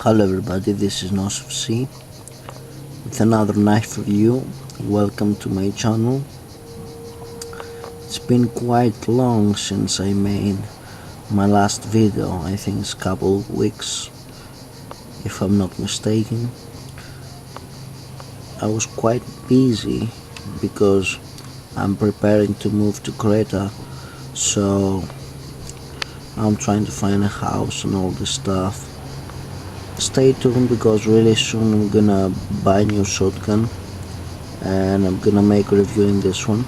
Hello everybody, this is Nosfctech with another knife review. Welcome to my channel. It's been quite long since I made my last video. I think it's a couple of weeks if I'm not mistaken. I was quite busy because I'm preparing to move to Creta, so I'm trying to find a house and all this stuff. Stay tuned because really soon I'm gonna buy a new shotgun and I'm gonna make a review in this one.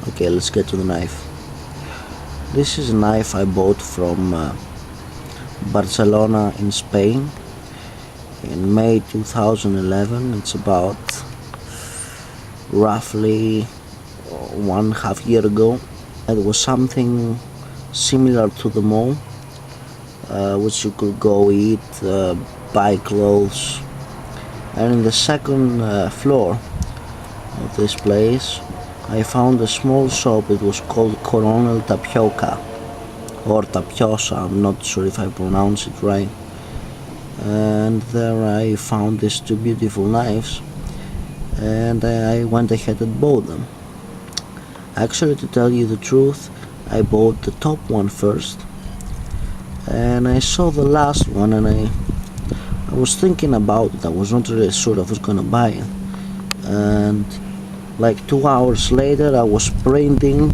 Okay, let's get to the knife. This is a knife I bought from Barcelona in Spain in May 2011. It's about roughly 1.5 years ago. It was something similar to the mall, which you could go eat, buy clothes, and in the second floor of this place I found a small shop. It was called Coronel Tapiocca or Tapiocca, I'm not sure if I pronounce it right, and there I found these two beautiful knives and I went ahead and bought them. Actually, to tell you the truth, I bought the top one first, and I saw the last one and I was thinking about it. I was not really sure I was gonna buy it, and like 2 hours later I was sprinting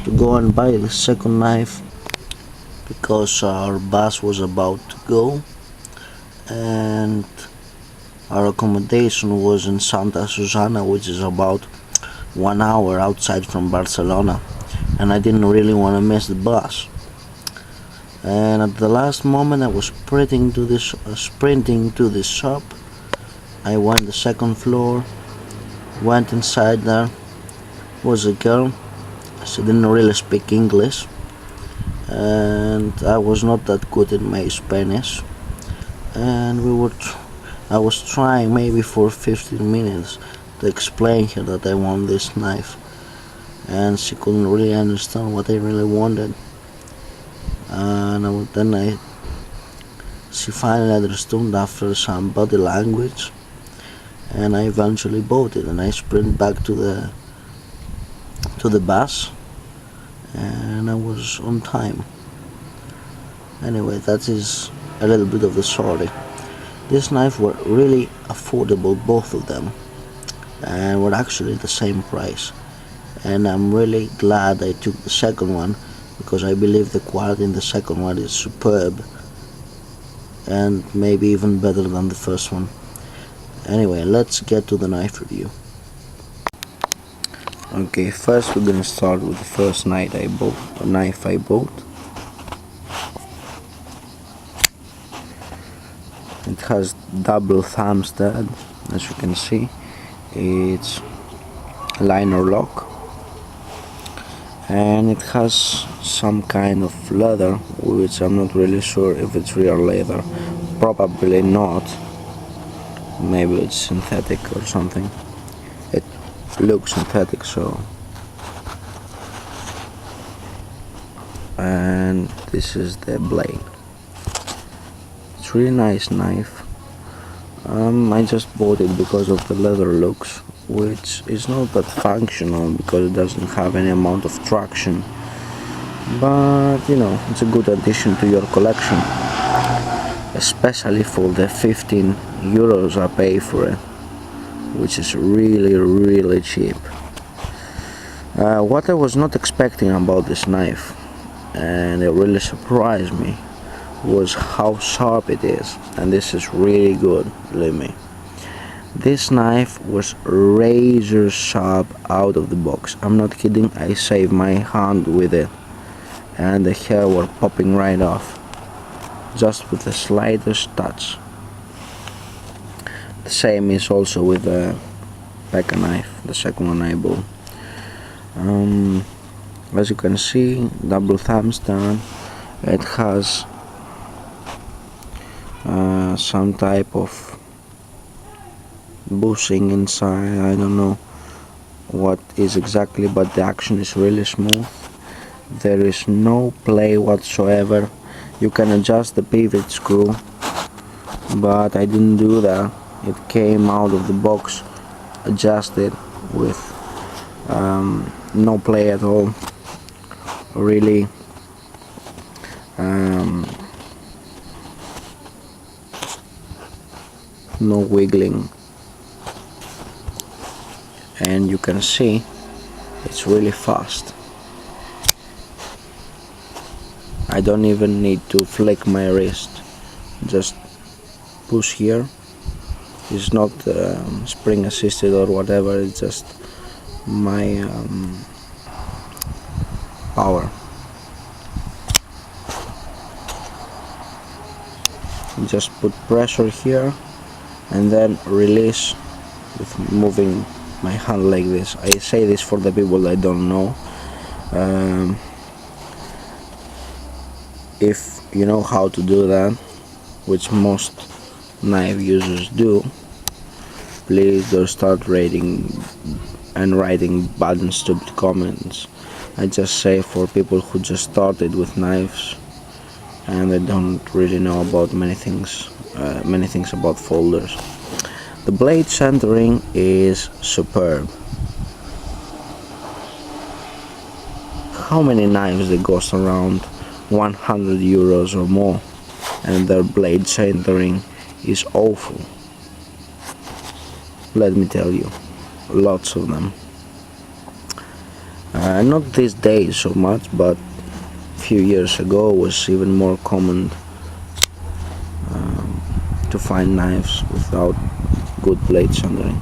to go and buy the second knife because our bus was about to go and our accommodation was in Santa Susana, which is about 1 hour outside from Barcelona, and I didn't really want to miss the bus. And at the last moment I was sprinting to this shop. I went the second floor, went inside. There was a girl. She didn't really speak English and I was not that good in my Spanish, and I was trying maybe for 15 minutes to explain her that I want this knife, and she couldn't really understand what I really wanted. And she finally understood after some body language, and I eventually bought it, and I sprint back to the bus, and I was on time. Anyway, that is a little bit of the story. These knives were really affordable, both of them, and were actually the same price, and I'm really glad I took the second one because I believe the quality in the second one is superb and maybe even better than the first one. Anyway, let's get to the knife review. Okay, first we're gonna start with the first knife I bought. It has double thumb stud, as you can see. It's liner lock, and it has some kind of leather, which I'm not really sure if it's real leather. Probably not. Maybe it's synthetic or something. It looks synthetic, so. And this is the blade. It's really nice knife. I just bought it because of the leather looks, which is not that functional because it doesn't have any amount of traction, but you know, it's a good addition to your collection, especially for the 15 euros I pay for it, which is really cheap. What I was not expecting about this knife, and it really surprised me, was how sharp it is, and this is really good, believe me. This knife was razor sharp out of the box. I'm not kidding, I saved my hand with it and the hair were popping right off just with the slightest touch. The same is also with the PAKKA knife, the second one I bought. As you can see, double thumb stud. It has some type of bushing inside. I don't know what is exactly, but the action is really smooth. There is no play whatsoever. You can adjust the pivot screw but I didn't do that. It came out of the box adjusted with no play at all, really. No wiggling, and you can see it's really fast. I don't even need to flick my wrist, just push here. It's not spring assisted or whatever, it's just my power. Just put pressure here and then release with moving my hand like this. I say this for the people that don't know. If you know how to do that, which most knife users do, please don't start rating and writing bad and stupid comments. I just say for people who just started with knives and they don't really know about many things about folders. The blade centering is superb. How many knives they cost around 100 euros or more, and their blade centering is awful? Let me tell you, lots of them. Not these days so much, but a few years ago was even more common to find knives without good blade centering.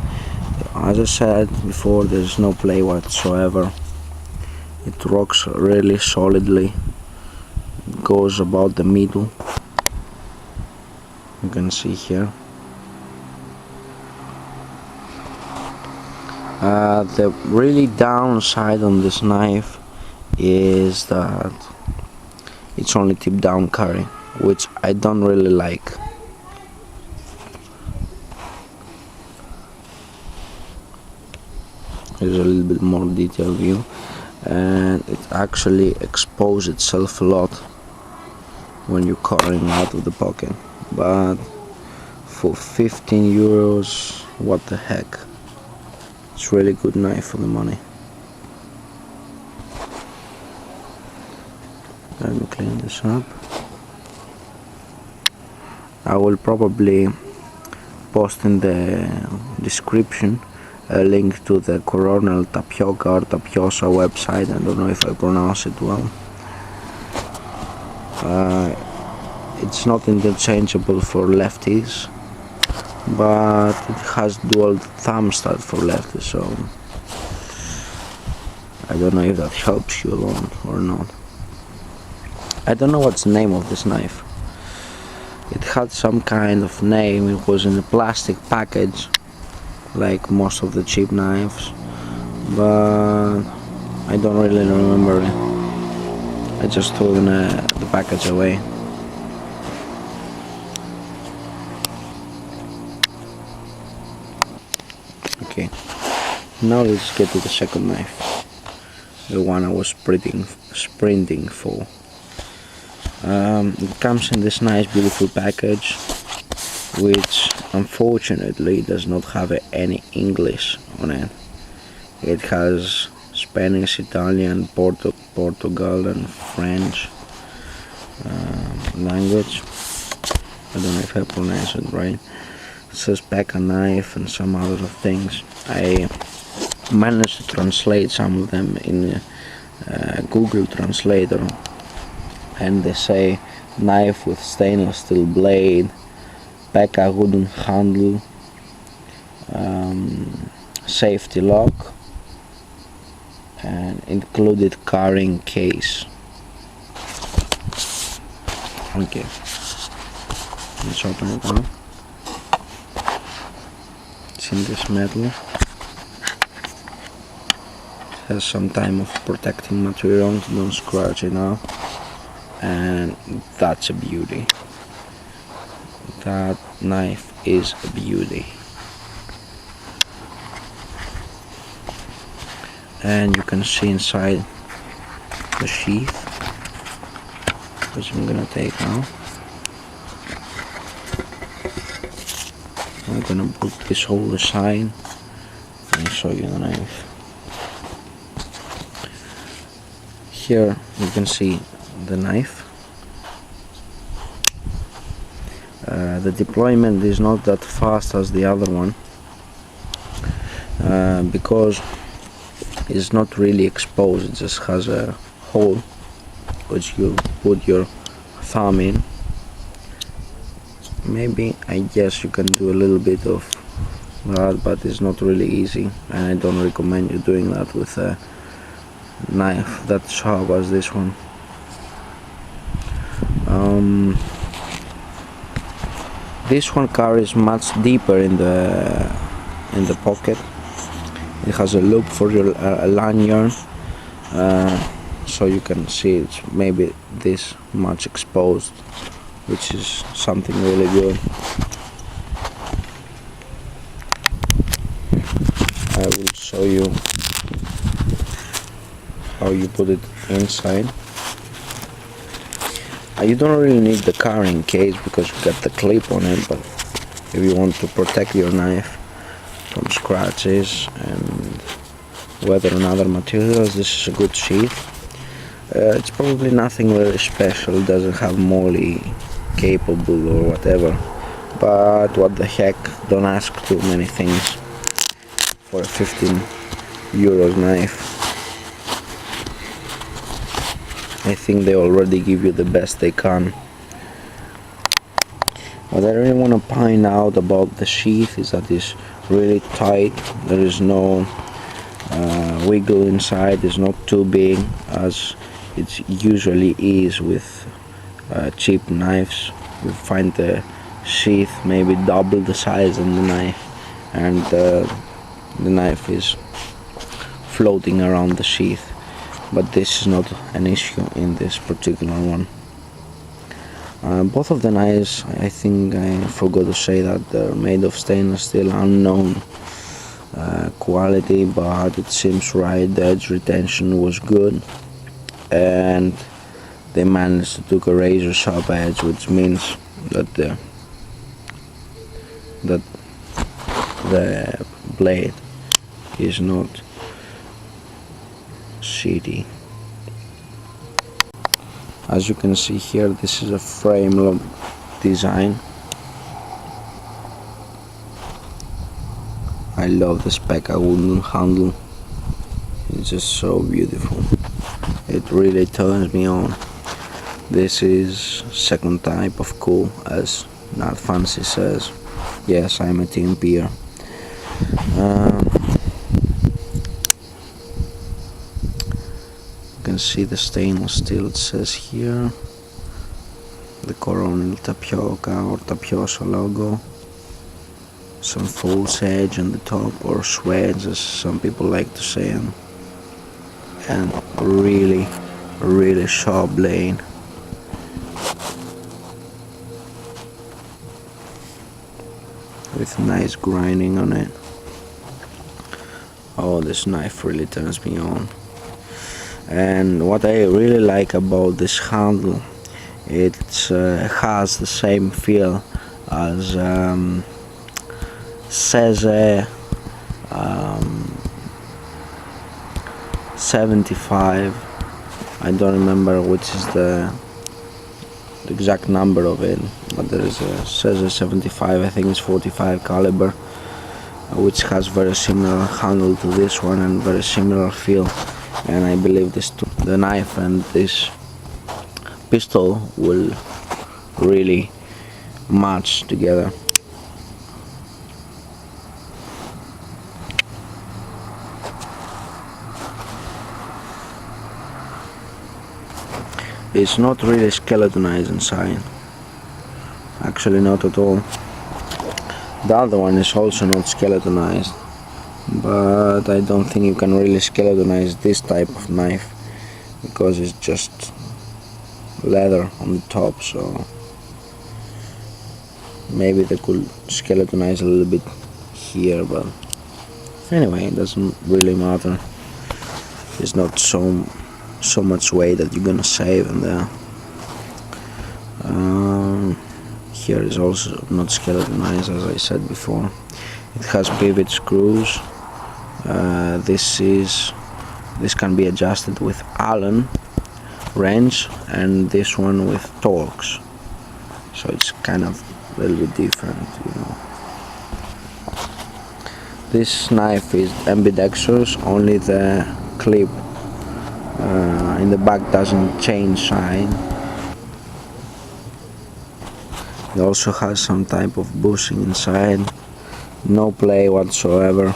As I said before, there's no play whatsoever. It rocks really solidly. It goes about the middle. You can see here. The really downside on this knife is that it's only tip down carry, which I don't really like. Here's a little bit more detailed view, and it actually exposes itself a lot when you're carrying out of the pocket. But for 15 euros, what the heck? It's really good knife for the money. Let me clean this up. I will probably post in the description a link to the Coronel Tapiocca or Tapiocca website. I don't know if I pronounce it well. It's not interchangeable for lefties, but it has dual thumb stud for lefties, so I don't know if that helps you along or not. I don't know what's the name of this knife. It had some kind of name. It was in a plastic package like most of the cheap knives, but I don't really remember it. I just threw the package away. Okay, now let's get to the second knife, the one I was sprinting for. It comes in this nice beautiful package, which unfortunately does not have any English on it. It has Spanish, Italian, Portugal and French language. I don't know if I pronounce it right. It says PAKKA knife and some other things. I managed to translate some of them in Google Translator, and they say knife with stainless steel blade, PAKKA wooden handle, safety lock, and included carrying case. Okay, let's open it up. It's in this metal. It has some type of protecting material to don't scratch it out, and that's a beauty. That knife is a beauty. And you can see inside the sheath, which I'm gonna take out. I'm gonna put this all aside and show you the knife. Here you can see the knife. The deployment is not that fast as the other one, because it's not really exposed. It just has a hole which you put your thumb in. Maybe, I guess you can do a little bit of that, but it's not really easy, and I don't recommend you doing that with a knife that sharp as this one. This one carries much deeper in the pocket. It has a loop for your lanyard, so you can see it's maybe this much exposed, which is something really good. I will show you how you put it inside. You don't really need the carrying case because you got the clip on it, but if you want to protect your knife from scratches and weather and other materials, this is a good sheath. It's probably nothing very special, it doesn't have moly capable or whatever, but what the heck, don't ask too many things for a 15 euros knife. I think they already give you the best they can. What I really want to point out about the sheath is that it's really tight. There is no wiggle inside. It's not too big as it usually is with cheap knives. You find the sheath maybe double the size of the knife, and the knife is floating around the sheath. But this is not an issue in this particular one. Both of the knives, I think I forgot to say that they're made of stainless steel, unknown quality, but it seems right. The edge retention was good, and they managed to take a razor sharp edge, which means that the blade is not shitty. As you can see here, this is a frame design. I love this pakkawood handle. It's just so beautiful. It really turns me on. This is second type of cool, as Not Fancy says. Yes, I'm a team peer. You can see the stainless steel, it says here, the Coronel Tapiocca or Tapiocca logo, some false edge on the top, or swedge as some people like to say, and really sharp blade. With nice grinding on it. Oh, this knife really turns me on. And what I really like about this handle, it has the same feel as Cese 75. I don't remember which is the exact number of it, but there is a Cese 75, I think it's 45 caliber, which has very similar handle to this one and very similar feel. And I believe the knife and this pistol will really match together. It's not really skeletonized inside, actually not at all. The other one is also not skeletonized, but I don't think you can really skeletonize this type of knife because it's just leather on the top, so maybe they could skeletonize a little bit here, but anyway, it doesn't really matter. It's not so much weight that you're gonna save in there. here is also not skeletonized, as I said before. It has pivot screws. This can be adjusted with Allen wrench, and this one with Torx. So it's kind of a little bit different, you know. This knife is ambidextrous, only the clip in the back doesn't change sign. It also has some type of bushing inside, no play whatsoever.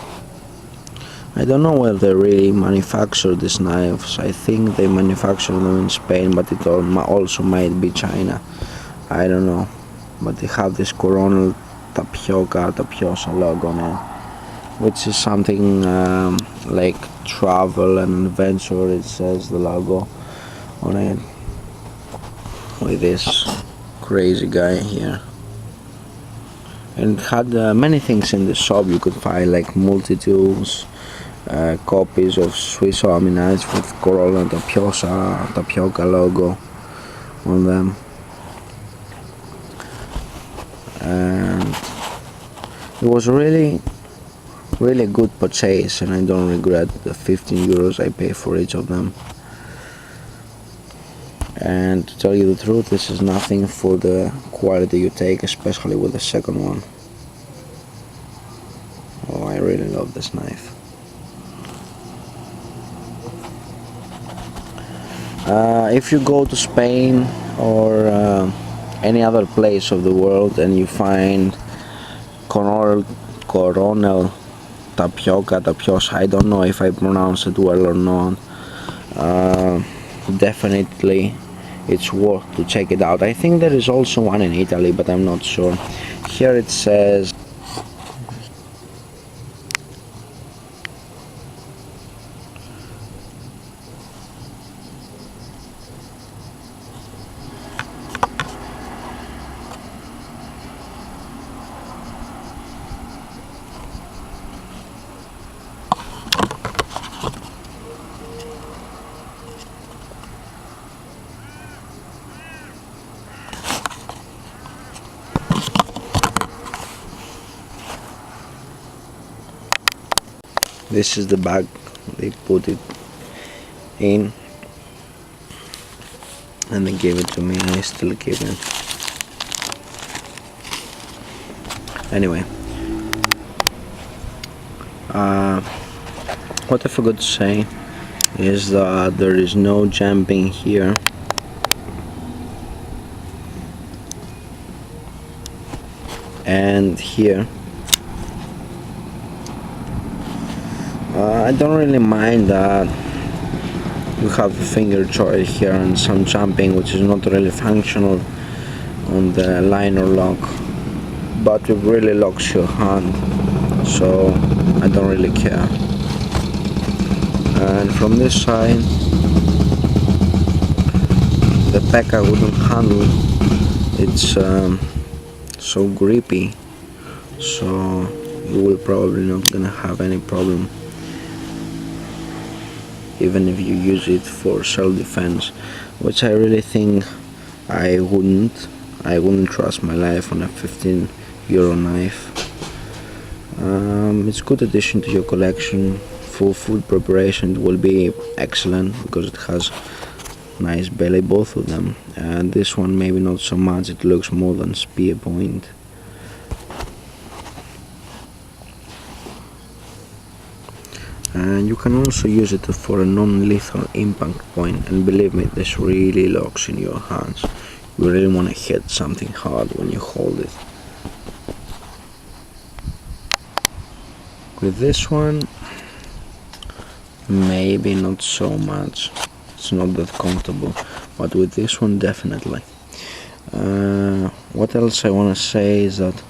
I don't know where they really manufacture these knives. I think they manufacture them in Spain, but it also might be China. I don't know. But they have this Coronel Tapiocca logo on it, which is something like travel and adventure. It says the logo on it, with this crazy guy here. And it had many things in the shop. You could find like multi-tools, copies of Swiss Army knives with Coronel Tapiocca logo on them. And it was really a good purchase, and I don't regret the 15 euros I pay for each of them. And to tell you the truth, this is nothing for the quality you take, especially with the second one. Oh, I really love this knife. If you go to Spain or any other place of the world and you find Coronel Tapiocca, I don't know if I pronounce it well or not. Definitely it's worth to check it out. I think there is also one in Italy, but I'm not sure. Here it says this is the bag they put it in, and they gave it to me. I still keep it. Anyway, what I forgot to say is that there is no jumping here. And here I don't really mind that you have a finger joint here and some jumping, which is not really functional on the liner lock, but it really locks your hand, so I don't really care. And from this side, the PAKKA wooden handle, it's so grippy, so you will probably not gonna have any problem even if you use it for self-defense, which I really think I wouldn't trust my life on a 15 euro knife. It's a good addition to your collection. For food preparation it will be excellent because it has nice belly, both of them, and this one maybe not so much. It looks more than spear point. And you can also use it for a non-lethal impact point, and believe me, this really locks in your hands. You really want to hit something hard when you hold it. With this one, maybe not so much, it's not that comfortable, but with this one definitely. What else I want to say is that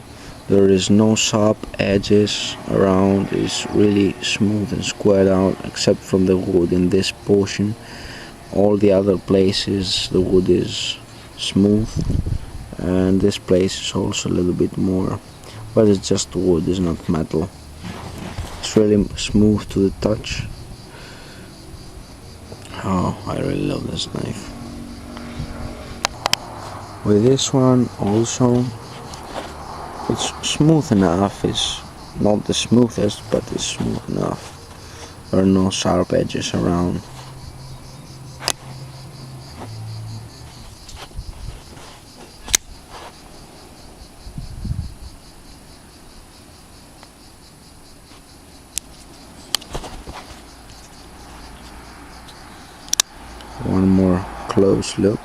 there is no sharp edges around. It's really smooth and squared out, except from the wood in this portion. All the other places the wood is smooth, and this place is also a little bit more, but it's just wood, it's not metal. It's really smooth to the touch. Oh, I really love this knife. With this one also, It's smooth enough. It's not the smoothest, but it's smooth enough. There are no sharp edges around. One more close look.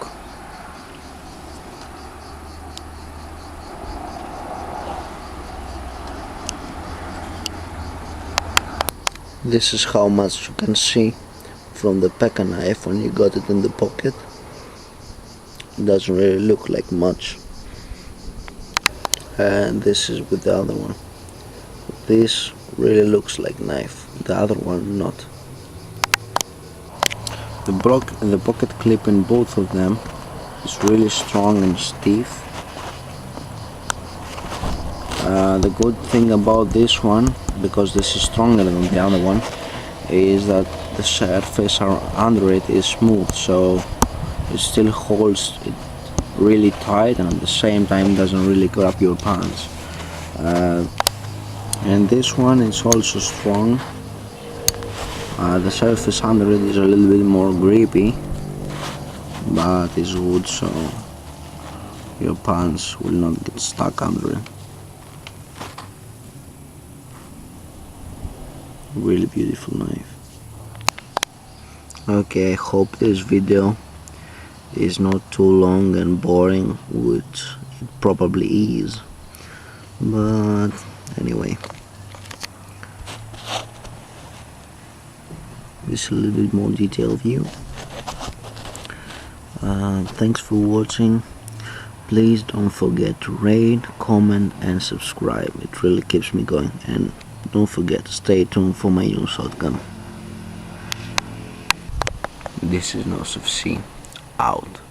This is how much you can see from the PAKKA knife when you got it in the pocket. It doesn't really look like much. And this is with the other one. This really looks like knife, the other one not. The pocket clip in both of them is really strong and stiff. The good thing about this one, because this is stronger than the other one, is that the surface under it is smooth, so it still holds it really tight and at the same time doesn't really grab your pants. And this one is also strong. The surface under it is a little bit more grippy, but it's wood, so your pants will not get stuck under it. Really beautiful knife. Okay, I hope this video is not too long and boring, which it probably is, but anyway, this is a little bit more detailed view. Thanks for watching. Please don't forget to rate, comment and subscribe. It really keeps me going, and don't forget to stay tuned for my new shotgun. This is Nosfctech out.